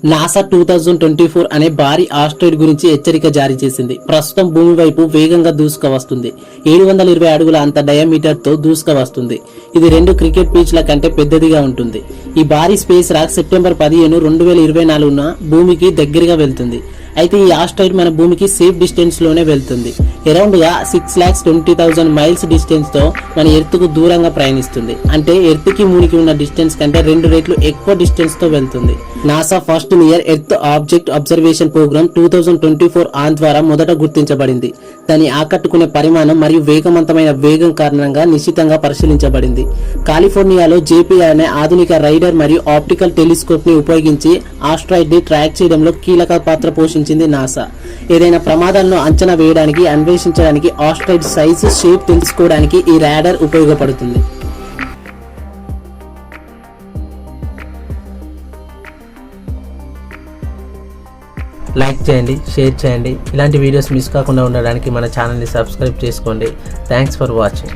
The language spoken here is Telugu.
నాసా 2024 అనే భారీ ఆస్ట్రాయిడ్ గురించి హెచ్చరిక జారీ చేసింది. ప్రస్తుతం భూమి వైపు వేగంగా దూసుక వస్తుంది. 720 అడుగుల అంత డయామీటర్ తో దూసుక వస్తుంది. ఇది 2 క్రికెట్ పిచ్ల కంటే పెద్దదిగా ఉంటుంది. ఈ భారీ స్పేస్ రాక్ సెప్టెంబర్ 15, 2024న భూమికి దగ్గరగా వెళ్తుంది. అయితే ఈ ఆస్ట్రాయిడ్ మన భూమికి సేఫ్ డిస్టెన్స్ లోనే వెళ్తుంది. అరౌండ్ గా 6,20,000 మైల్స్ డిస్టెన్స్ తో మన ఎర్త్ కు దూరంగా ప్రయాణిస్తుంది. అంటే ఎర్త్ కి మూనికి ఉన్న డిస్టెన్స్ కంటే 2 రెట్లు ఎక్కువ డిస్టెన్స్ తో వెళ్తుంది. NASA first near earth object observation program 2024 ON ద్వారా మొదట గుర్తించబడింది. దాన్ని ఆకట్టుకునే పరిమాణం మరియు వేగవంతమైన వేగం కారణంగా నిశ్చితంగా పరిశీలించబడింది. కాలిఫోర్నియాలో జేపీ అనే ఆధునిక రైడర్ మరియు ఆప్టికల్ టెలిస్కోప్ ని ఉపయోగించి ఆస్ట్రాయిడ్ ని ట్రాక్ చేయడంలో కీలక పాత్ర పోషించింది నాసా. ఏదైనా ప్రమాదాలను అంచనా వేయడానికి, అన్వేషించడానికి, ఆస్ట్రాయిడ్ సైజ్, షేప్ తెలుసుకోవడానికి ఈ రాడార్ ఉపయోగపడుతుంది. లైక్ చేయండి, షేర్ చేయండి. ఇలాంటి వీడియోస్ మిస్ కాకుండా ఉండడానికి మన ఛానల్ని సబ్స్క్రైబ్ చేసుకోండి. Thanks for watching.